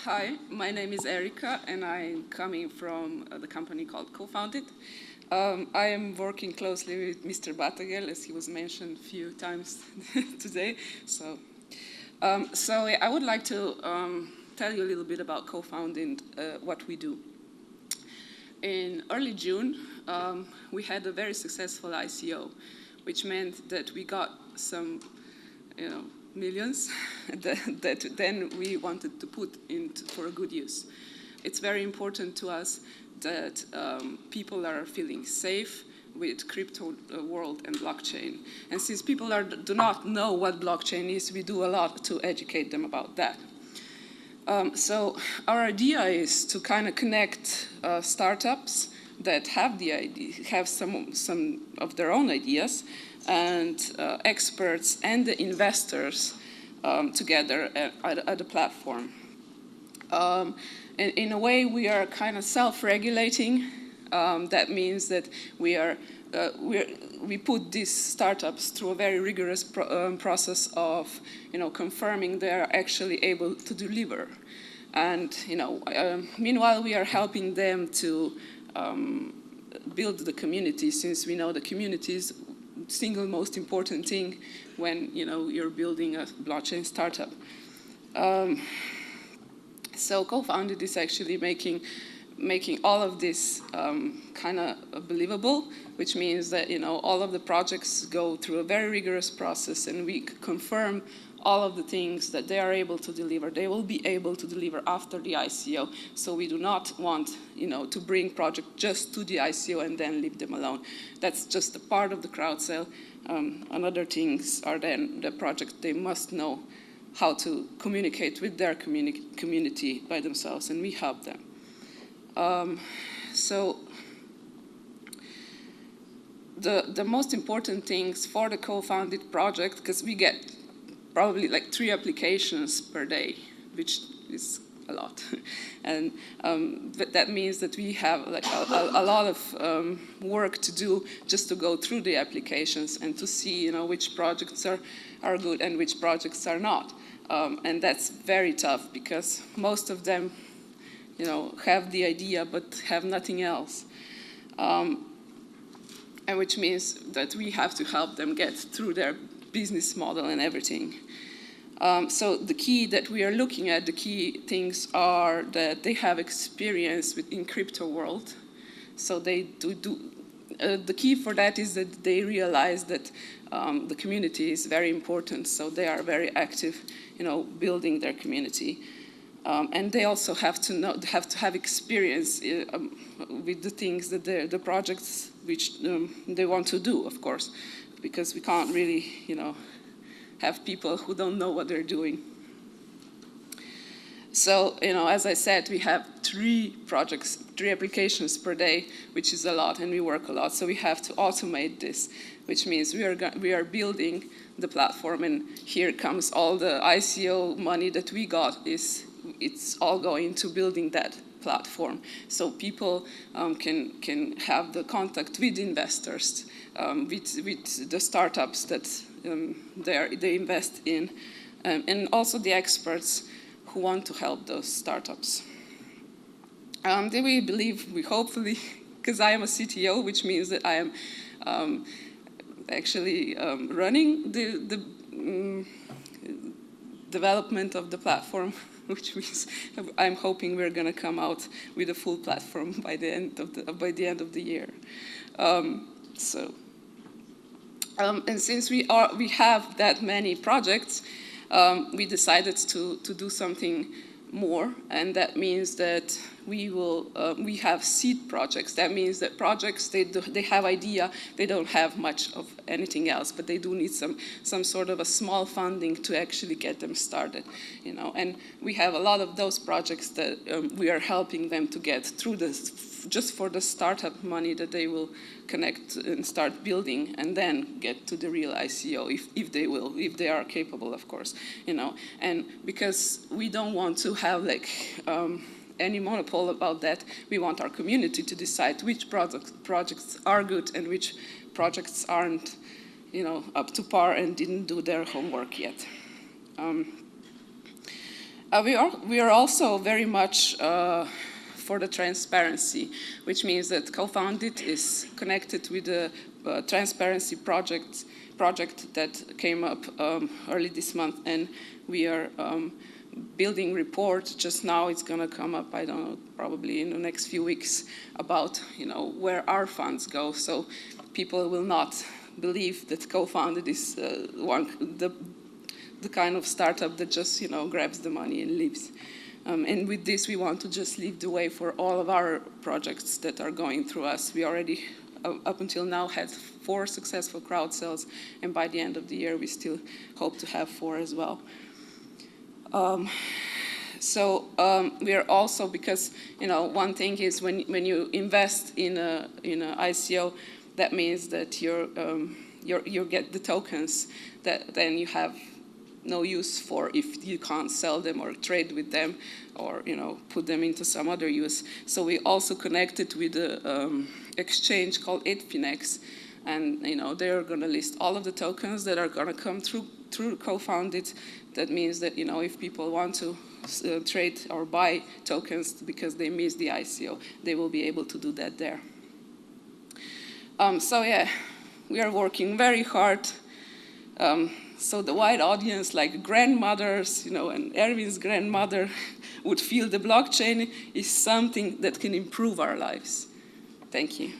Hi, my name is Erika, and I'm coming from the company called Co-Founded. I am working closely with Mr. Batagel, as he was mentioned a few times today. So I would like to tell you a little bit about Co-Founded, what we do. In early June, we had a very successful ICO, which meant that we got some, millions that then we wanted to put for a good use. It's very important to us that people are feeling safe with crypto world and blockchain. And since people do not know what blockchain is, we do a lot to educate them about that. So our idea is to kind of connect startups that have the idea, have some of their own ideas, and experts and the investors together at a platform. And in a way, we are kind of self-regulating. That means that we put these startups through a very rigorous process of, confirming they are actually able to deliver. And, meanwhile, we are helping them to build the community, since we know the community is single most important thing when you're building a blockchain startup. So Co-Founded is actually making all of this kind of believable, which means that all of the projects go through a very rigorous process, and we confirm all of the things that they are able to deliver. They will be able to deliver after the ICO. So we do not want to bring project just to the ICO and then leave them alone. That's just a part of the crowd sale. And other things are then the project. They must know how to communicate with their community by themselves, and we help them. So the most important things for the Co-Founded project, because we get probably like 3 applications per day, which is a lot. And that means that we have like a lot of work to do just to go through the applications and to see which projects are good and which projects are not. And that's very tough, because most of them have the idea but have nothing else. And which means that we have to help them get through their business model and everything. So the key that we are looking at, the key things are that they have experience in crypto world. So they the key for that is that they realize that the community is very important. So they are very active, building their community. And they also have to have experience with the things that the projects which they want to do, of course, because we can't really, have people who don't know what they're doing. So, as I said, we have 3 applications per day, which is a lot, and we work a lot. So we have to automate this, which means we are building the platform, and here comes all the ICO money that we got. It's all going to building that platform, so people can have the contact with investors, with the startups that they invest in, and also the experts who want to help those startups. Then we hopefully, because I am a CTO, which means that I am actually running the development of the platform, which means I'm hoping we're going to come out with a full platform by the end of the year. And since we have that many projects, we decided to do something more, and that means that we have seed projects. That means that projects they have idea, they don't have much of anything else, but they do need some sort of a small funding to actually get them started, And we have a lot of those projects that we are helping them to get through just for the startup money that they will connect and start building, and then get to the real ICO if they are capable, of course, And because we don't want to have any monopoly about that, we want our community to decide which projects are good and which projects aren't, up to par and didn't do their homework yet. We are also very much for the transparency, which means that Co-Founded is connected with the transparency project that came up early this month, and we are building report. Just now it's going to come up, I don't know, probably in the next few weeks, about where our funds go, so people will not believe that Co-Founded is the kind of startup that just grabs the money and leaves. And with this, we want to just lead the way for all of our projects that are going through us. We already, up until now, had 4 successful crowd sales, and by the end of the year, we still hope to have 4 as well. We are also, because one thing is when you invest in a ICO, that means that you get the tokens that then you have no use for if you can't sell them or trade with them or put them into some other use. So we also connected with the exchange called 8Finex, and they're going to list all of the tokens that are going to come through Co-Founded. That means that if people want to trade or buy tokens because they missed the ICO, they will be able to do that there. So yeah, we are working very hard. So the wide audience, like grandmothers, and Erwin's grandmother, would feel the blockchain is something that can improve our lives. Thank you.